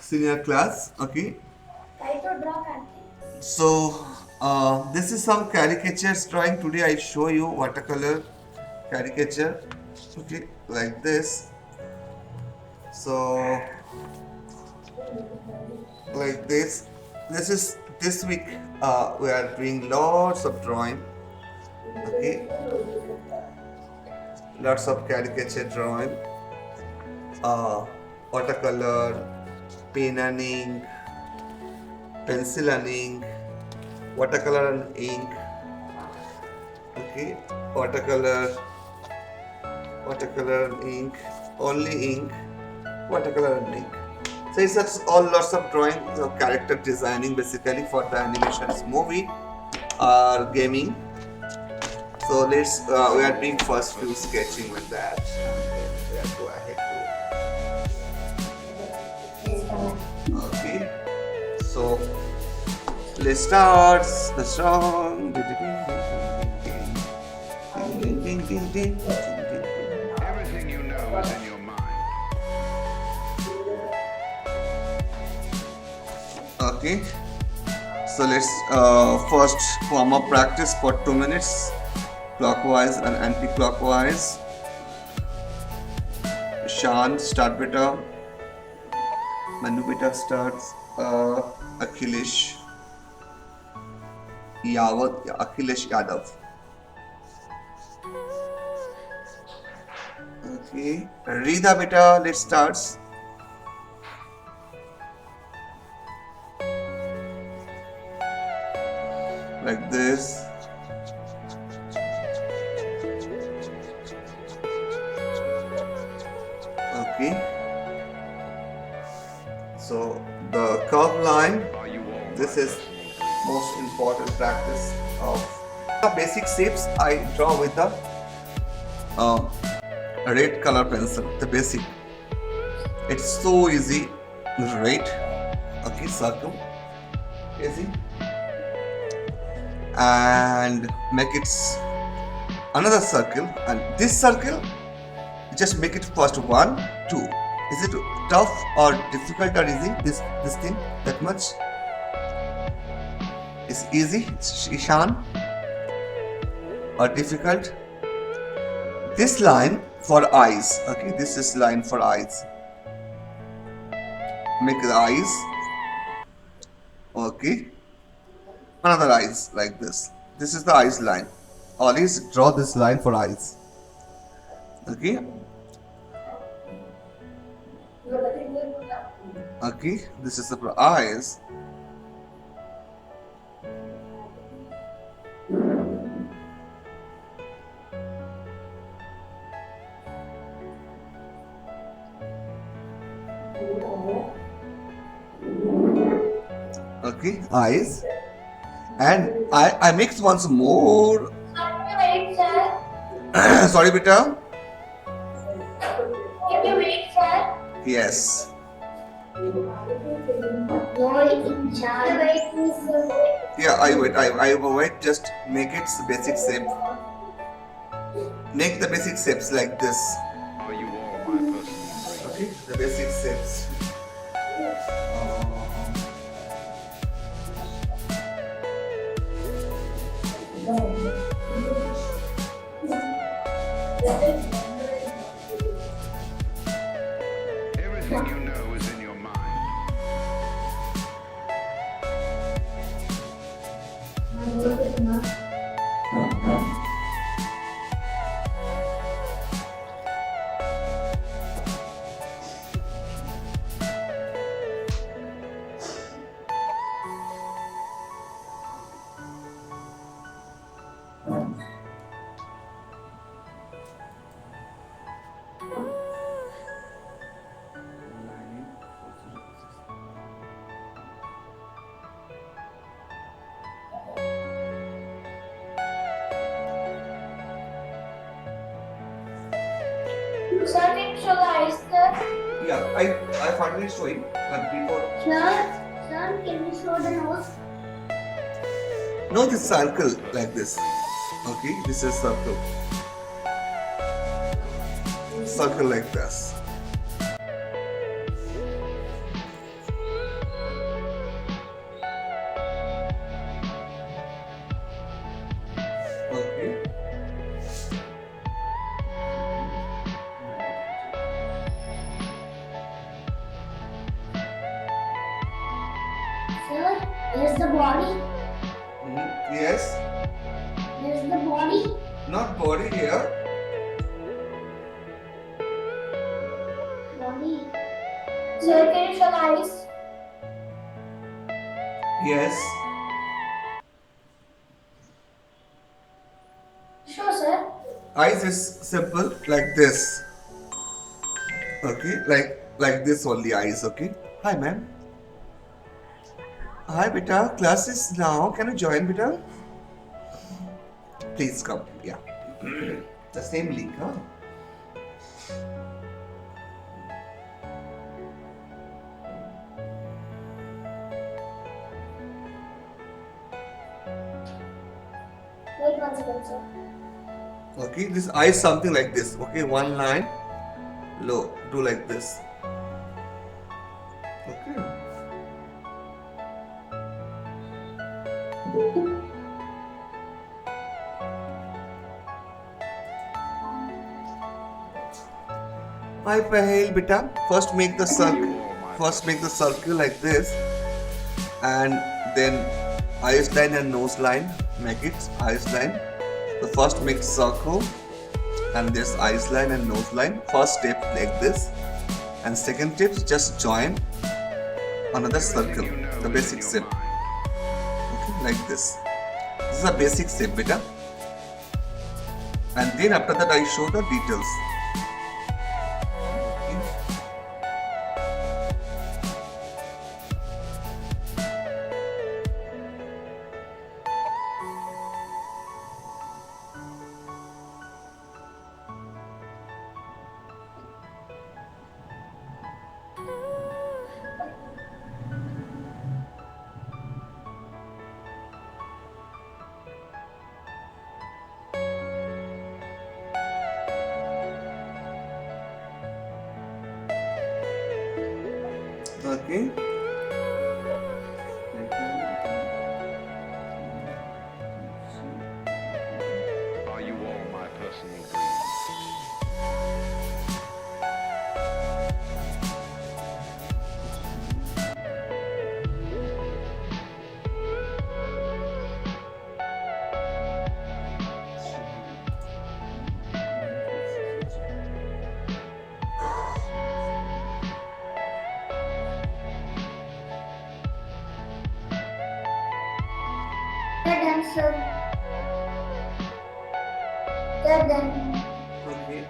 senior class. Okay. So this is some caricatures drawing. Today I show you watercolor caricature. Okay, like this. So like this. This is this week. We are doing lots of drawing. Okay, lots of caricature drawing. Watercolor, pen and ink, pencil and ink, watercolor and ink. Okay, watercolor, watercolor and ink, only ink, watercolor and ink. So it's such all lots of drawing, character designing basically for the animations movie or gaming. So let's we are doing first few sketching with that. Let's go ahead to. Okay, so let's start the song. Everything you know is in your mind. Okay, so let's first warm up practice for 2 minutes, clockwise and anti-clockwise. Shan, start beta. Manu beta starts. Akhilesh Yadav. Okay, Rida beta, let's start. Like this. Okay. So the curve line, Are you all this is most important practice of the basic shapes I draw with the red color pencil, the basic. It's so easy, right? Okay, circle, easy. And make it another circle, and this circle just make it first 1 2. Is it tough or difficult or easy, this thing that much? It's easy, Ishan, or difficult? This line for eyes. Okay, this is line for eyes. Make the eyes. Okay, another eyes like this. This is the eyes line. Always draw this line for eyes. Okay. Okay, this is the for eyes. Okay, eyes. And I mix once more. Wait, sir. Sorry, beta. Can you wait, sir? Yes. No, in charge. Wait, sir. Yeah, I wait. I wait. Just make it basic shape. Make the basic shapes like this. Are you all my personal friends? Okay, the basic shapes. Everything you know is in your mind. Sir, can you show the eyes, sir? Yeah, I finally showing, but before. Sir, can you show the nose? No, this circle like this. Okay, this is circle. Circle like this. Sir, there's the body. Yes, There's the body. not body here. Body. Sir, can you show the eyes? Yes. Sure, sir. Eyes is simple like this. Okay, like this only eyes. Okay. Hi, ma'am. Hi, beta. Class is now. Can you join, beta? Please come. Yeah. The same link, huh? Wait 1 second, sir. Okay, this eye is something like this. Okay, one line low. Do like this. Okay. Hi, Pahel, beta. First make the circle. First make the circle like this, and then eyes line and nose line. Make it eyes line. So first make circle, and this eyes line and nose line. First step like this, and second step just join another circle. The basic shape. Okay, like this. This is a basic shape, beta. And then after that, I show the details. Okay. Are you all my personal dreams? They're done, sir. They're done. Okay.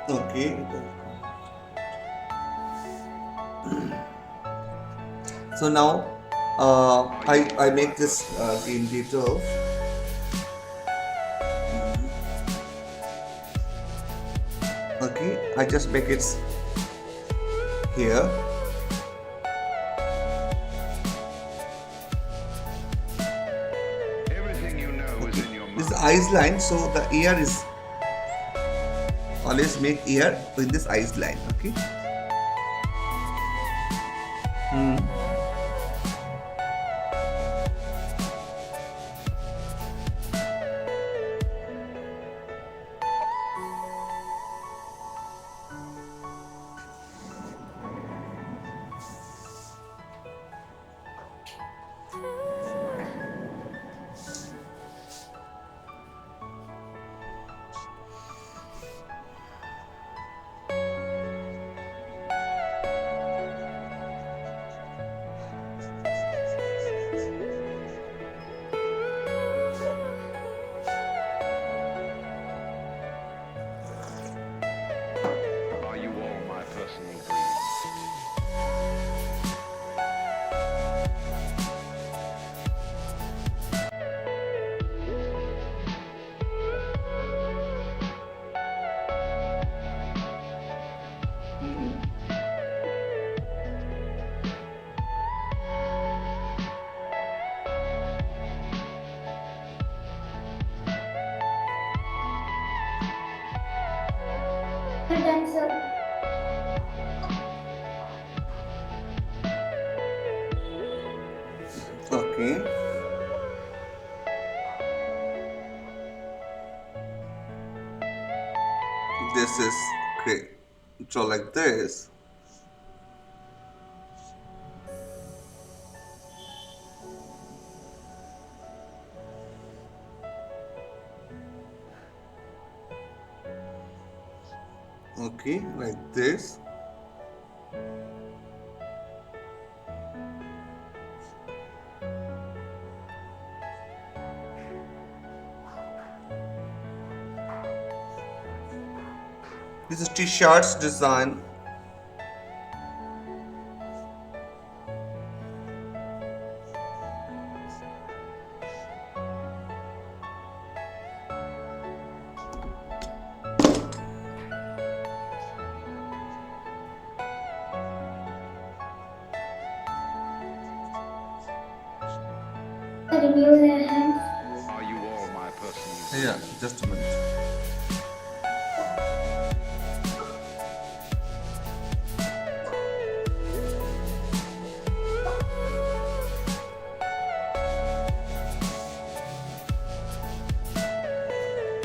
Okay. So now I make this in detail. Okay, I just make it here. Everything you know is in your This mind. eyes line, so the ear is always make ear with this eyes line. Okay. done, sir. Okay. This is okay. Draw like this. Okay, like this. This is t-shirts design. Remove their hands. Are you all my personal Yeah, just a minute.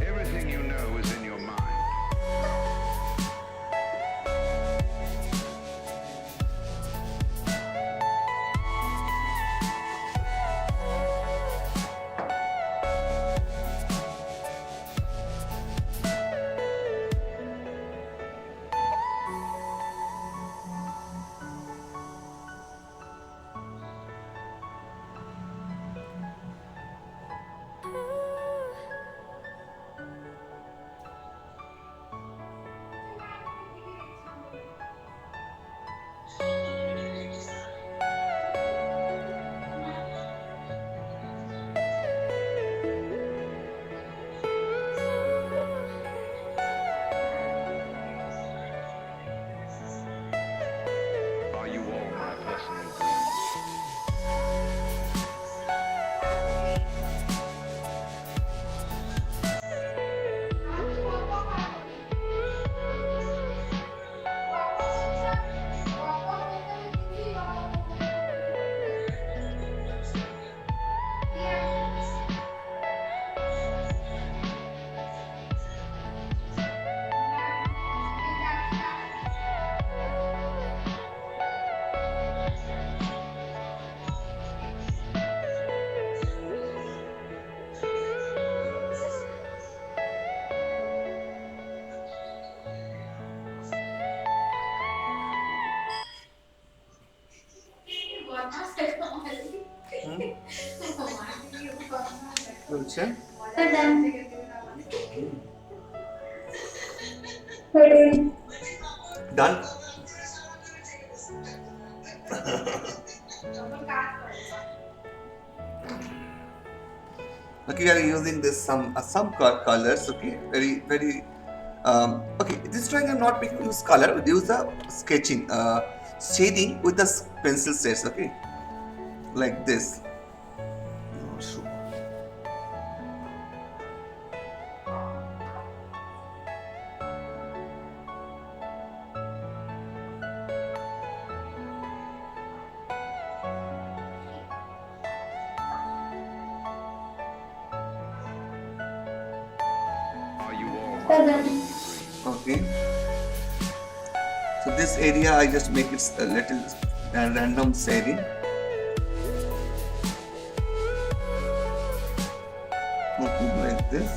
Everything you know is in your mind. Are you all my personal dreams? Understand? Sir, done. We're doing. Done. Okay, we are using this some colors. Okay, very. Okay, this drawing I'm not making use color. We use the sketching, shading with the pencil shades. Okay, like this. Oh, shoot. Are you all my Sir, done. personal dreams? Okay. So this area I just make it a little random shading. Okay, like this.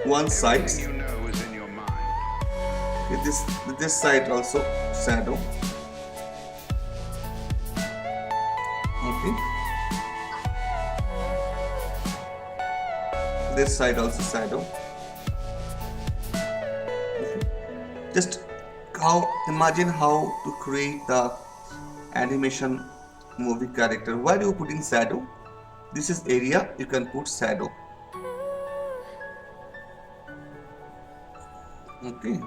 One side. Everything you know is in your mind. Okay, this side also shadow. Okay. This side also shadow. Okay. Just imagine how to create the animation movie character. Why are you putting shadow? This is area you can put shadow. Okay.